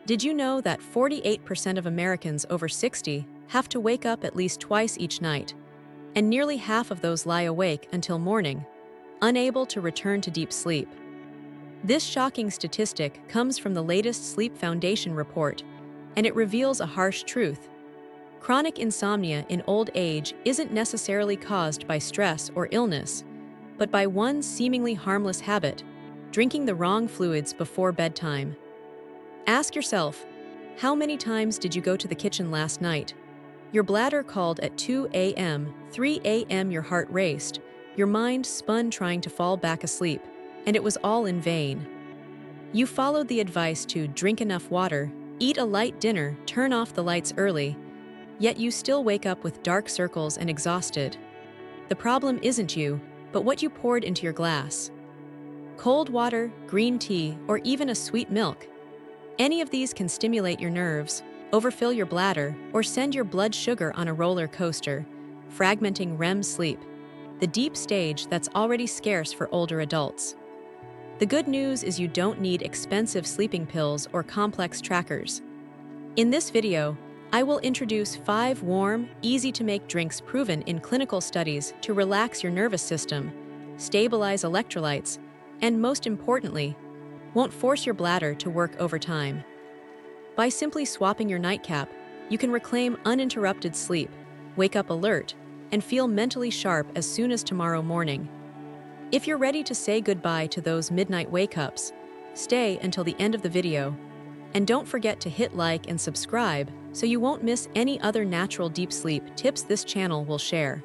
Did you know that 48% of Americans over 60 have to wake up at least twice each night, and nearly half of those lie awake until morning, unable to return to deep sleep? This shocking statistic comes from the latest Sleep Foundation report, and it reveals a harsh truth. Chronic insomnia in old age isn't necessarily caused by stress or illness, but by one seemingly harmless habit: drinking the wrong fluids before bedtime. Ask yourself, how many times did you go to the kitchen last night? Your bladder called at 2 a.m., 3 a.m. your heart raced, your mind spun trying to fall back asleep, and it was all in vain. You followed the advice to drink enough water, eat a light dinner, turn off the lights early, yet you still wake up with dark circles and exhausted. The problem isn't you, but what you poured into your glass. Cold water, green tea, or even a sweet milk. Any of these can stimulate your nerves, overfill your bladder, or send your blood sugar on a roller coaster, fragmenting REM sleep, the deep stage that's already scarce for older adults. The good news is you don't need expensive sleeping pills or complex trackers. In this video, I will introduce 5 warm, easy-to-make drinks proven in clinical studies to relax your nervous system, stabilize electrolytes, and most importantly, won't force your bladder to work overtime. By simply swapping your nightcap, you can reclaim uninterrupted sleep, wake up alert, and feel mentally sharp as soon as tomorrow morning. If you're ready to say goodbye to those midnight wake-ups, stay until the end of the video. And don't forget to hit like and subscribe so you won't miss any other natural deep sleep tips this channel will share.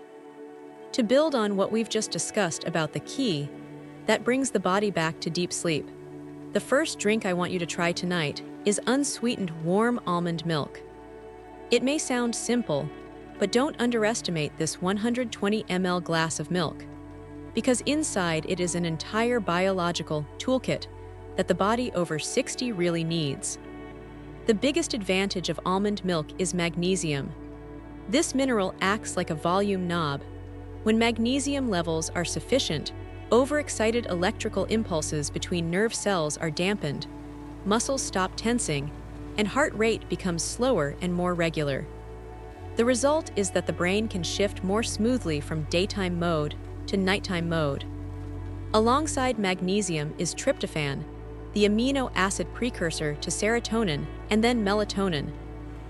To build on what we've just discussed about the key that brings the body back to deep sleep, the first drink I want you to try tonight is unsweetened warm almond milk. It may sound simple, but don't underestimate this 120 ml glass of milk, because inside it is an entire biological toolkit that the body over 60 really needs. The biggest advantage of almond milk is magnesium. This mineral acts like a volume knob. When magnesium levels are sufficient, overexcited electrical impulses between nerve cells are dampened, muscles stop tensing, and heart rate becomes slower and more regular. The result is that the brain can shift more smoothly from daytime mode to nighttime mode. Alongside magnesium is tryptophan, the amino acid precursor to serotonin and then melatonin,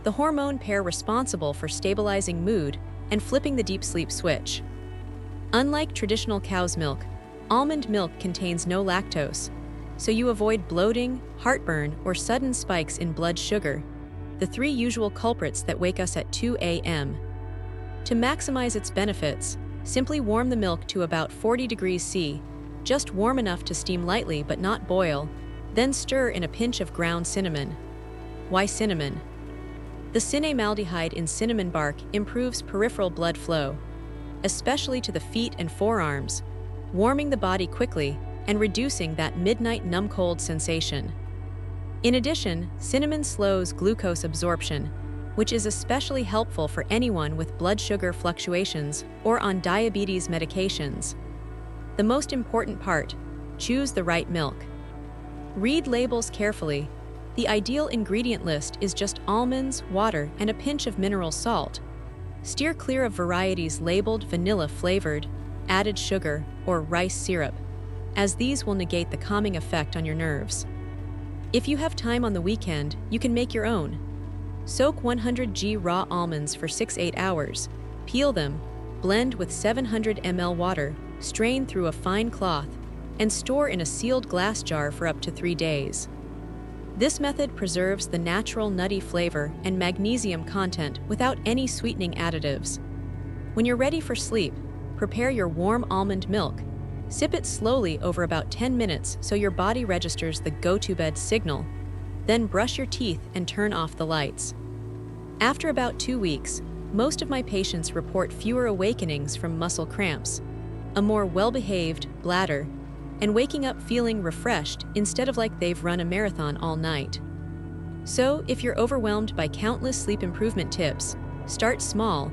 the hormone pair responsible for stabilizing mood and flipping the deep sleep switch. Unlike traditional cow's milk, almond milk contains no lactose, so you avoid bloating, heartburn, or sudden spikes in blood sugar, the 3 usual culprits that wake us at 2 a.m. To maximize its benefits, simply warm the milk to about 40 degrees C, just warm enough to steam lightly but not boil, then stir in a pinch of ground cinnamon. Why cinnamon? The cinnamaldehyde in cinnamon bark improves peripheral blood flow, especially to the feet and forearms, warming the body quickly and reducing that midnight numb-cold sensation. In addition, cinnamon slows glucose absorption, which is especially helpful for anyone with blood sugar fluctuations or on diabetes medications. The most important part: choose the right milk. Read labels carefully. The ideal ingredient list is just almonds, water, and a pinch of mineral salt. Steer clear of varieties labeled vanilla-flavored, added sugar, or rice syrup, as these will negate the calming effect on your nerves. If you have time on the weekend, you can make your own. Soak 100 g raw almonds for 6-8 hours, peel them, blend with 700 ml water, strain through a fine cloth, and store in a sealed glass jar for up to 3 days. This method preserves the natural nutty flavor and magnesium content without any sweetening additives. When you're ready for sleep, prepare your warm almond milk. Sip it slowly over about 10 minutes so your body registers the go-to-bed signal. Then brush your teeth and turn off the lights. After about 2 weeks, most of my patients report fewer awakenings from muscle cramps, a more well-behaved bladder, and waking up feeling refreshed instead of like they've run a marathon all night. So, if you're overwhelmed by countless sleep improvement tips, start small.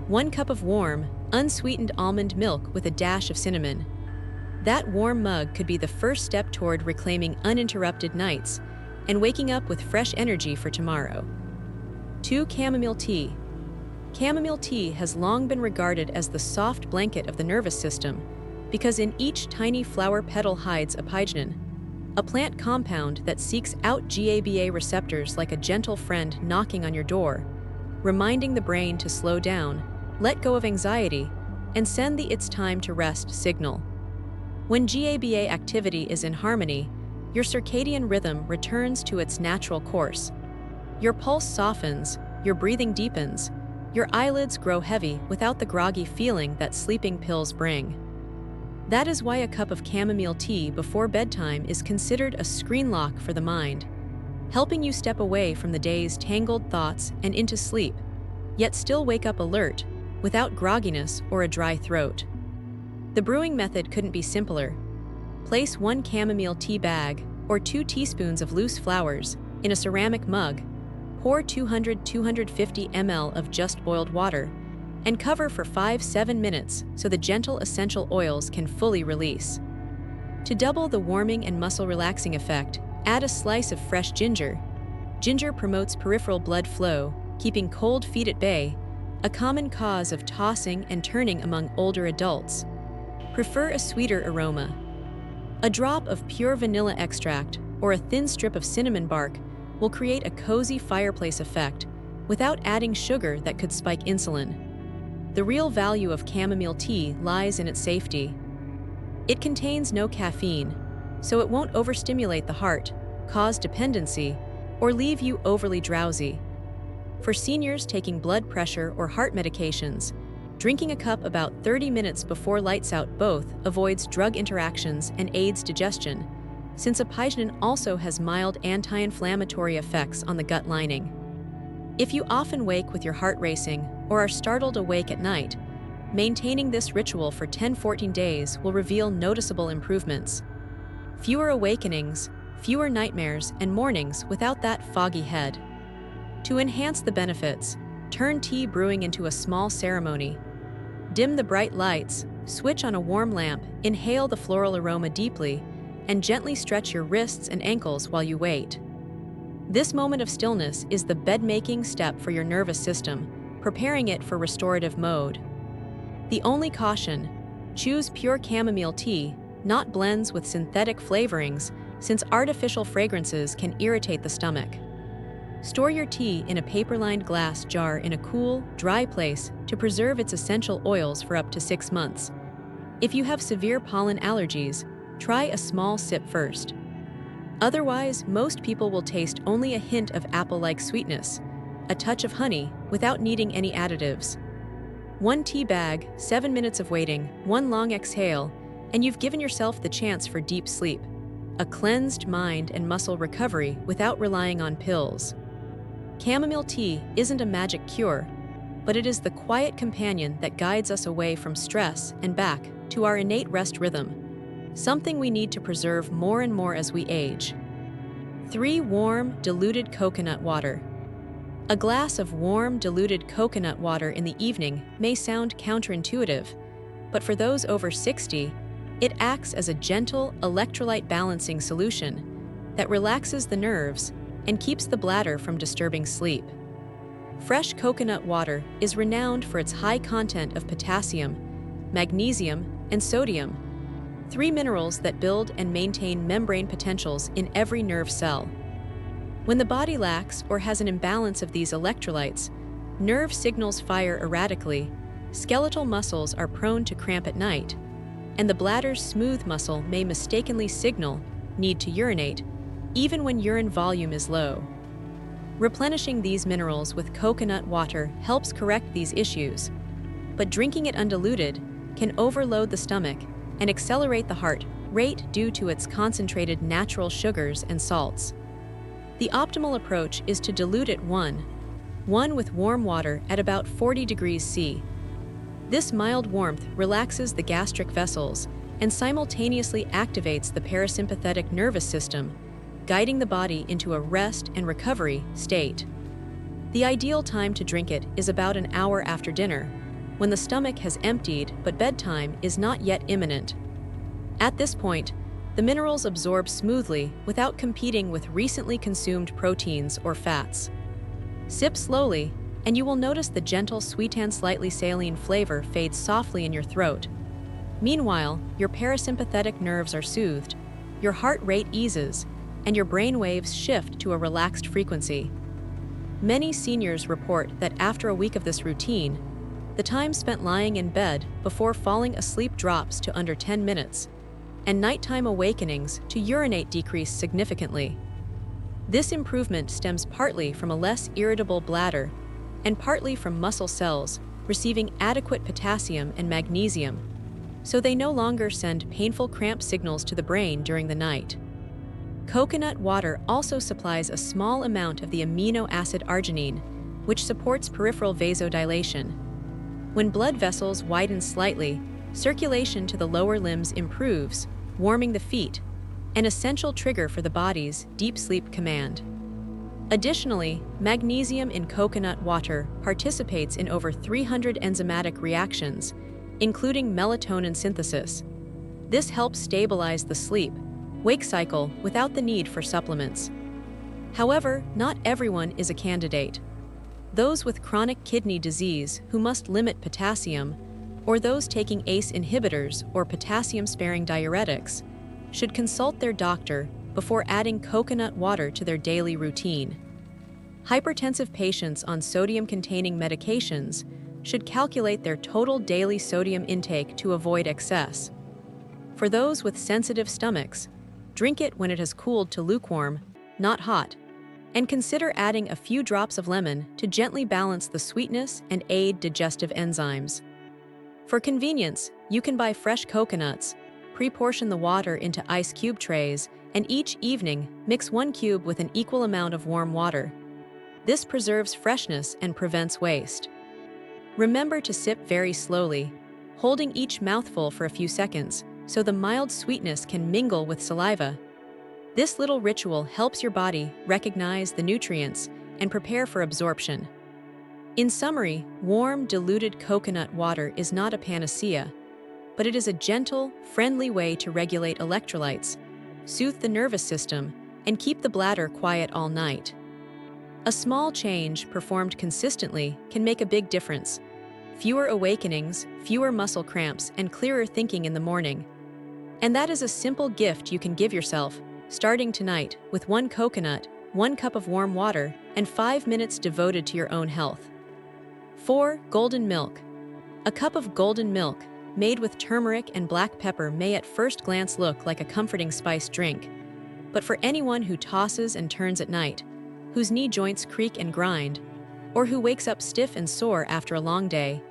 1 cup of warm, unsweetened almond milk with a dash of cinnamon. That warm mug could be the first step toward reclaiming uninterrupted nights and waking up with fresh energy for tomorrow. 2. Chamomile tea. Chamomile tea has long been regarded as the soft blanket of the nervous system because in each tiny flower petal hides apigenin, a plant compound that seeks out GABA receptors like a gentle friend knocking on your door, reminding the brain to slow down, let go of anxiety, and send the "it's time to rest" signal. When GABA activity is in harmony, your circadian rhythm returns to its natural course. Your pulse softens, your breathing deepens, your eyelids grow heavy without the groggy feeling that sleeping pills bring. That is why a cup of chamomile tea before bedtime is considered a screen lock for the mind, helping you step away from the day's tangled thoughts and into sleep, yet still wake up alert, without grogginess or a dry throat. The brewing method couldn't be simpler. Place 1 chamomile tea bag, or 2 teaspoons of loose flowers, in a ceramic mug, pour 200–250 ml of just boiled water, and cover for 5–7 minutes so the gentle essential oils can fully release. To double the warming and muscle-relaxing effect, add a slice of fresh ginger. Ginger promotes peripheral blood flow, keeping cold feet at bay, a common cause of tossing and turning among older adults. Prefer a sweeter aroma. A drop of pure vanilla extract or a thin strip of cinnamon bark will create a cozy fireplace effect without adding sugar that could spike insulin. The real value of chamomile tea lies in its safety. It contains no caffeine, so it won't overstimulate the heart, cause dependency, or leave you overly drowsy. For seniors taking blood pressure or heart medications, drinking a cup about 30 minutes before lights out both avoids drug interactions and aids digestion, since apigenin also has mild anti-inflammatory effects on the gut lining. If you often wake with your heart racing or are startled awake at night, maintaining this ritual for 10–14 days will reveal noticeable improvements. Fewer awakenings, fewer nightmares, and mornings without that foggy head. To enhance the benefits, turn tea brewing into a small ceremony. Dim the bright lights, switch on a warm lamp, inhale the floral aroma deeply, and gently stretch your wrists and ankles while you wait. This moment of stillness is the bed-making step for your nervous system, preparing it for restorative mode. The only caution: choose pure chamomile tea, not blends with synthetic flavorings, since artificial fragrances can irritate the stomach. Store your tea in a paper-lined glass jar in a cool, dry place to preserve its essential oils for up to 6 months. If you have severe pollen allergies, try a small sip first. Otherwise, most people will taste only a hint of apple-like sweetness, a touch of honey, without needing any additives. 1 tea bag, 7 minutes of waiting, 1 long exhale, and you've given yourself the chance for deep sleep, a cleansed mind and muscle recovery without relying on pills. Chamomile tea isn't a magic cure, but it is the quiet companion that guides us away from stress and back to our innate rest rhythm, something we need to preserve more and more as we age. 3. Warm, diluted coconut water. A glass of warm, diluted coconut water in the evening may sound counterintuitive, but for those over 60, it acts as a gentle electrolyte balancing solution that relaxes the nerves and keeps the bladder from disturbing sleep. Fresh coconut water is renowned for its high content of potassium, magnesium, and sodium, 3 minerals that build and maintain membrane potentials in every nerve cell. When the body lacks or has an imbalance of these electrolytes, nerve signals fire erratically, skeletal muscles are prone to cramp at night, and the bladder's smooth muscle may mistakenly signal need to urinate, even when urine volume is low. Replenishing these minerals with coconut water helps correct these issues, but drinking it undiluted can overload the stomach and accelerate the heart rate due to its concentrated natural sugars and salts. The optimal approach is to dilute it 1 with warm water at about 40 degrees C. This mild warmth relaxes the gastric vessels and simultaneously activates the parasympathetic nervous system, guiding the body into a rest and recovery state. The ideal time to drink it is about an hour after dinner, when the stomach has emptied but bedtime is not yet imminent. At this point, The minerals absorb smoothly without competing with recently consumed proteins or fats. Sip slowly, and you will notice the gentle sweet and slightly saline flavor fades softly in your throat. Meanwhile, your parasympathetic nerves are soothed, your heart rate eases, and your brain waves shift to a relaxed frequency. Many seniors report that after a week of this routine, the time spent lying in bed before falling asleep drops to under 10 minutes, and nighttime awakenings to urinate decrease significantly. This improvement stems partly from a less irritable bladder and partly from muscle cells receiving adequate potassium and magnesium, so they no longer send painful cramp signals to the brain during the night. Coconut water also supplies a small amount of the amino acid arginine, which supports peripheral vasodilation. When blood vessels widen slightly, circulation to the lower limbs improves, warming the feet, an essential trigger for the body's deep sleep command. Additionally, magnesium in coconut water participates in over 300 enzymatic reactions, including melatonin synthesis. This helps stabilize the sleep-wake cycle without the need for supplements. However, not everyone is a candidate. Those with chronic kidney disease who must limit potassium, or those taking ACE inhibitors or potassium-sparing diuretics, should consult their doctor before adding coconut water to their daily routine. Hypertensive patients on sodium-containing medications should calculate their total daily sodium intake to avoid excess. For those with sensitive stomachs, drink it when it has cooled to lukewarm, not hot, and consider adding a few drops of lemon to gently balance the sweetness and aid digestive enzymes. For convenience, you can buy fresh coconuts, pre-portion the water into ice cube trays, and each evening mix 1 cube with an equal amount of warm water. This preserves freshness and prevents waste. Remember to sip very slowly, holding each mouthful for a few seconds so the mild sweetness can mingle with saliva. This little ritual helps your body recognize the nutrients and prepare for absorption. In summary, warm, diluted coconut water is not a panacea, but it is a gentle, friendly way to regulate electrolytes, soothe the nervous system, and keep the bladder quiet all night. A small change performed consistently can make a big difference. Fewer awakenings, fewer muscle cramps, and clearer thinking in the morning. And that is a simple gift you can give yourself, starting tonight with 1 coconut, 1 cup of warm water, and 5 minutes devoted to your own health. 4. Golden milk. A cup of golden milk, made with turmeric and black pepper, may at first glance look like a comforting spice drink. But for anyone who tosses and turns at night, whose knee joints creak and grind, or who wakes up stiff and sore after a long day,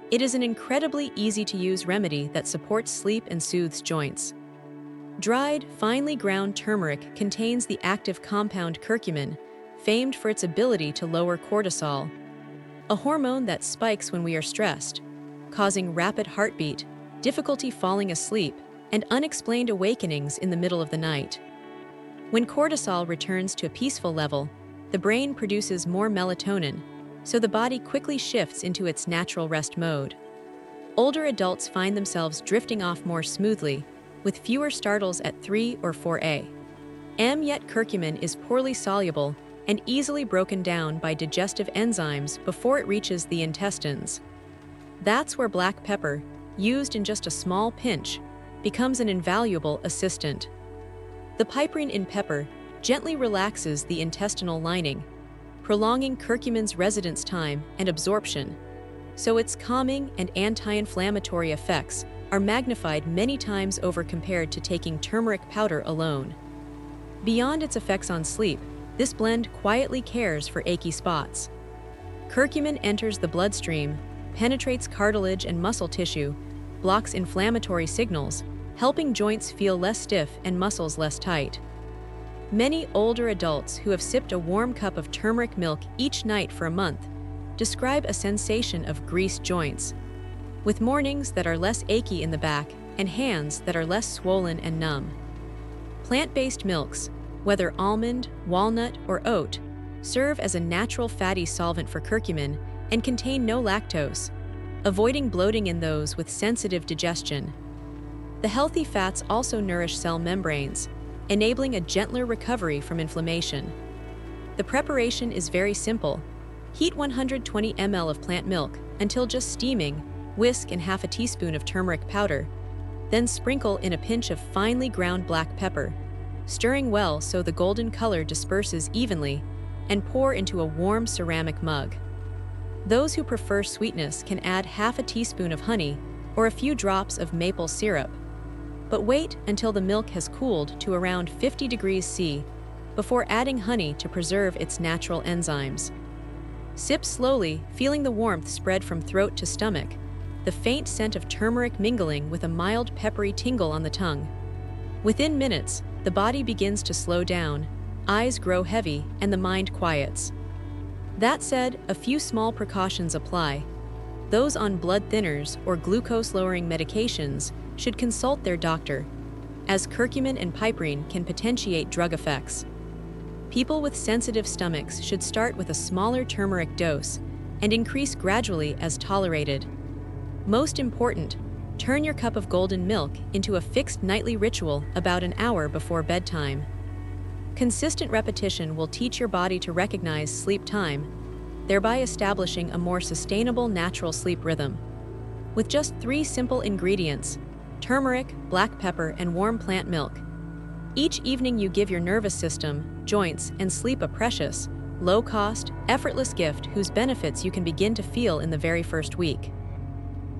it is an incredibly easy-to-use remedy that supports sleep and soothes joints. Dried, finely ground turmeric contains the active compound curcumin, famed for its ability to lower cortisol, a hormone that spikes when we are stressed, causing rapid heartbeat, difficulty falling asleep, and unexplained awakenings in the middle of the night. When cortisol returns to a peaceful level, the brain produces more melatonin, so the body quickly shifts into its natural rest mode. Older adults find themselves drifting off more smoothly, with fewer startles at 3 or 4 a.m. Yet curcumin is poorly soluble and easily broken down by digestive enzymes before it reaches the intestines. That's where black pepper, used in just a small pinch, becomes an invaluable assistant. The piperine in pepper gently relaxes the intestinal lining, prolonging curcumin's residence time and absorption, so its calming and anti-inflammatory effects are magnified many times over compared to taking turmeric powder alone. Beyond its effects on sleep, this blend quietly cares for achy spots. Curcumin enters the bloodstream, penetrates cartilage and muscle tissue, blocks inflammatory signals, helping joints feel less stiff and muscles less tight. Many older adults who have sipped a warm cup of turmeric milk each night for a month describe a sensation of greased joints, with mornings that are less achy in the back and hands that are less swollen and numb. Plant-based milks, whether almond, walnut, or oat, serve as a natural fatty solvent for curcumin and contain no lactose, avoiding bloating in those with sensitive digestion. The healthy fats also nourish cell membranes, enabling a gentler recovery from inflammation. The preparation is very simple. Heat 120 ml of plant milk until just steaming, whisk in half a teaspoon of turmeric powder, then sprinkle in a pinch of finely ground black pepper, stirring well so the golden color disperses evenly, and pour into a warm ceramic mug. Those who prefer sweetness can add half a teaspoon of honey or a few drops of maple syrup. But wait until the milk has cooled to around 50 degrees C before adding honey to preserve its natural enzymes. Sip slowly, feeling the warmth spread from throat to stomach, the faint scent of turmeric mingling with a mild peppery tingle on the tongue. Within minutes, the body begins to slow down, eyes grow heavy, and the mind quiets. That said, a few small precautions apply. Those on blood thinners or glucose-lowering medications should consult their doctor, as curcumin and piperine can potentiate drug effects. People with sensitive stomachs should start with a smaller turmeric dose and increase gradually as tolerated. Most important, turn your cup of golden milk into a fixed nightly ritual about an hour before bedtime. Consistent repetition will teach your body to recognize sleep time, thereby establishing a more sustainable natural sleep rhythm. With just 3 simple ingredients, turmeric, black pepper, and warm plant milk, each evening you give your nervous system, joints, and sleep a precious, low-cost, effortless gift whose benefits you can begin to feel in the very first week.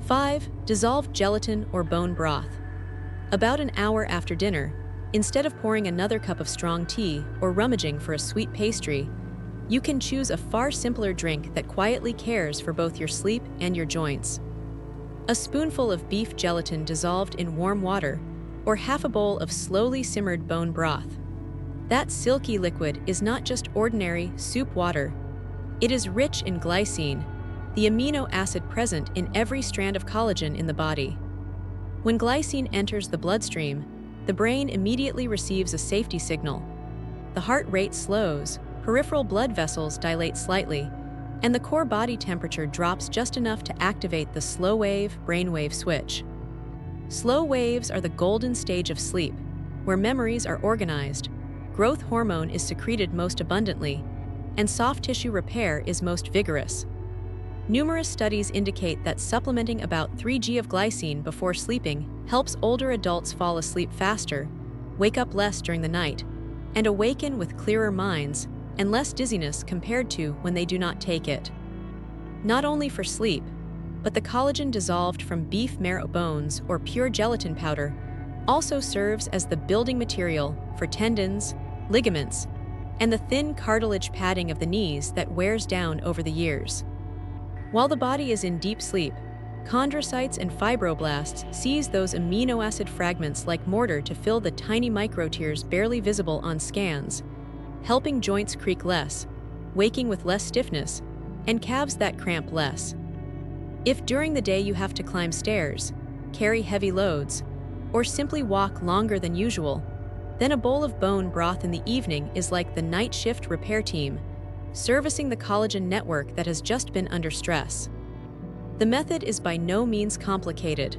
5. Dissolved gelatin or bone broth. About an hour after dinner, instead of pouring another cup of strong tea or rummaging for a sweet pastry, you can choose a far simpler drink that quietly cares for both your sleep and your joints. A spoonful of beef gelatin dissolved in warm water, or half a bowl of slowly simmered bone broth. That silky liquid is not just ordinary soup water. It is rich in glycine, the amino acid present in every strand of collagen in the body. When glycine enters the bloodstream, the brain immediately receives a safety signal. The heart rate slows, peripheral blood vessels dilate slightly, and the core body temperature drops just enough to activate the slow wave brainwave switch. Slow waves are the golden stage of sleep, where memories are organized, growth hormone is secreted most abundantly, and soft tissue repair is most vigorous. Numerous studies indicate that supplementing about 3 g of glycine before sleeping helps older adults fall asleep faster, wake up less during the night, and awaken with clearer minds and less dizziness compared to when they do not take it. Not only for sleep, but the collagen dissolved from beef marrow bones or pure gelatin powder also serves as the building material for tendons, ligaments, and the thin cartilage padding of the knees that wears down over the years. While the body is in deep sleep, chondrocytes and fibroblasts seize those amino acid fragments like mortar to fill the tiny microtears barely visible on scans, helping joints creak less, waking with less stiffness, and calves that cramp less. If during the day you have to climb stairs, carry heavy loads, or simply walk longer than usual, then a bowl of bone broth in the evening is like the night shift repair team, servicing the collagen network that has just been under stress. The method is by no means complicated.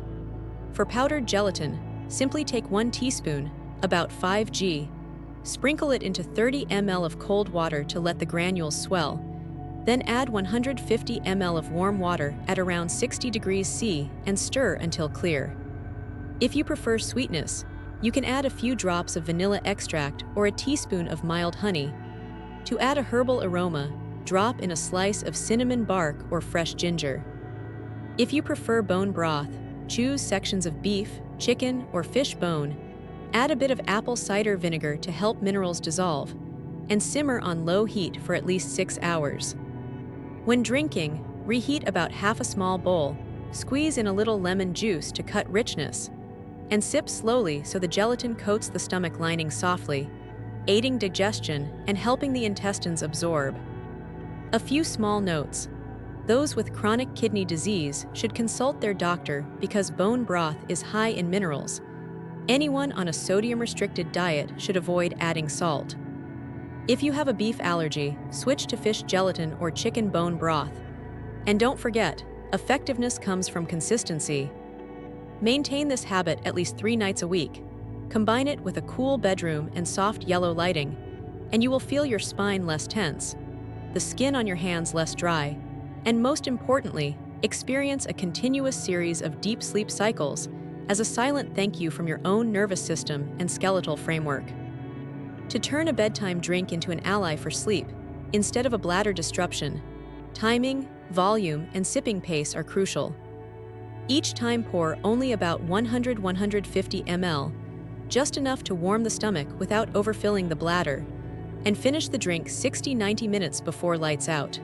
For powdered gelatin, simply take 1 teaspoon, about 5 g, sprinkle it into 30 ml of cold water to let the granules swell, then add 150 ml of warm water at around 60 degrees C and stir until clear. If you prefer sweetness, you can add a few drops of vanilla extract or a teaspoon of mild honey. To add a herbal aroma, drop in a slice of cinnamon bark or fresh ginger. If you prefer bone broth, choose sections of beef, chicken, or fish bone, add a bit of apple cider vinegar to help minerals dissolve, and simmer on low heat for at least 6 hours. When drinking, reheat about half a small bowl, squeeze in a little lemon juice to cut richness, and sip slowly so the gelatin coats the stomach lining softly, aiding digestion and helping the intestines absorb. A few small notes. Those with chronic kidney disease should consult their doctor because bone broth is high in minerals. Anyone on a sodium-restricted diet should avoid adding salt. If you have a beef allergy, switch to fish gelatin or chicken bone broth. And don't forget, effectiveness comes from consistency. Maintain this habit at least 3 nights a week. Combine it with a cool bedroom and soft yellow lighting, and you will feel your spine less tense, the skin on your hands less dry, and most importantly, experience a continuous series of deep sleep cycles as a silent thank you from your own nervous system and skeletal framework. To turn a bedtime drink into an ally for sleep, instead of a bladder disruption, timing, volume, and sipping pace are crucial. Each time pour only about 100–150 ml, just enough to warm the stomach without overfilling the bladder, and finish the drink 60–90 minutes before lights out.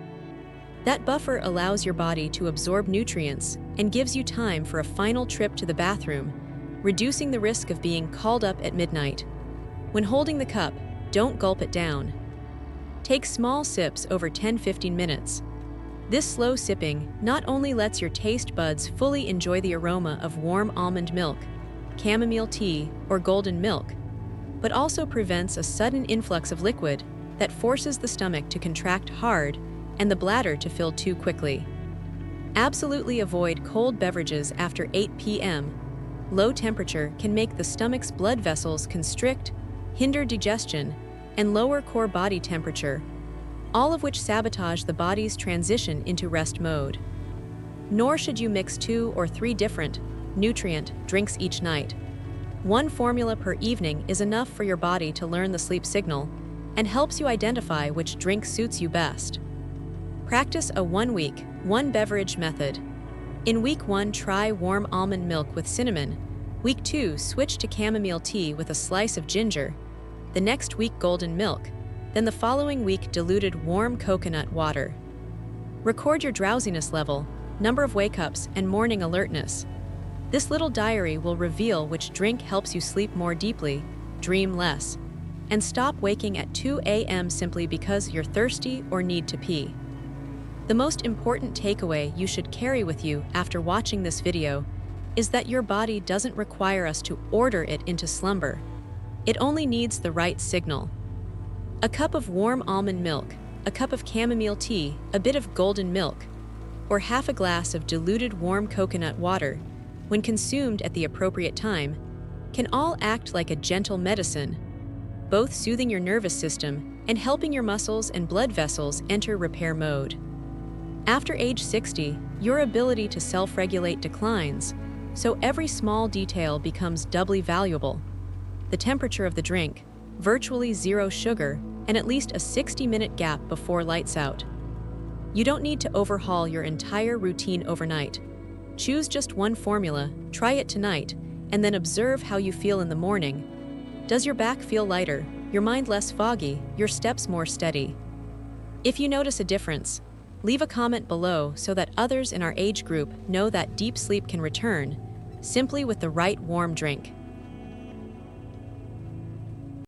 That buffer allows your body to absorb nutrients and gives you time for a final trip to the bathroom, reducing the risk of being called up at midnight. When holding the cup, don't gulp it down. Take small sips over 10–15 minutes. This slow sipping not only lets your taste buds fully enjoy the aroma of warm almond milk, chamomile tea, or golden milk, but also prevents a sudden influx of liquid that forces the stomach to contract hard and the bladder to fill too quickly. Absolutely avoid cold beverages after 8 p.m. Low temperature can make the stomach's blood vessels constrict, hinder digestion, and lower core body temperature, all of which sabotage the body's transition into rest mode. Nor should you mix 2 or 3 different, nutrient drinks each night. One formula per evening is enough for your body to learn the sleep signal and helps you identify which drink suits you best. Practice a 1-week, 1-beverage method. In week 1, try warm almond milk with cinnamon. Week 2, switch to chamomile tea with a slice of ginger. The next week, golden milk. Then the following week, diluted warm coconut water. Record your drowsiness level, number of wake-ups, and morning alertness. This little diary will reveal which drink helps you sleep more deeply, dream less, and stop waking at 2 a.m. simply because you're thirsty or need to pee. The most important takeaway you should carry with you after watching this video is that your body doesn't require us to order it into slumber. It only needs the right signal. A cup of warm almond milk, a cup of chamomile tea, a bit of golden milk, or half a glass of diluted warm coconut water, when consumed at the appropriate time, can all act like a gentle medicine, both soothing your nervous system and helping your muscles and blood vessels enter repair mode. After age 60, your ability to self-regulate declines, so every small detail becomes doubly valuable. The temperature of the drink, virtually 0 sugar, and at least a 60-minute gap before lights out. You don't need to overhaul your entire routine overnight. Choose just one formula, try it tonight, and then observe how you feel in the morning. Does your back feel lighter, your mind less foggy, your steps more steady? If you notice a difference, leave a comment below so that others in our age group know that deep sleep can return, simply with the right warm drink.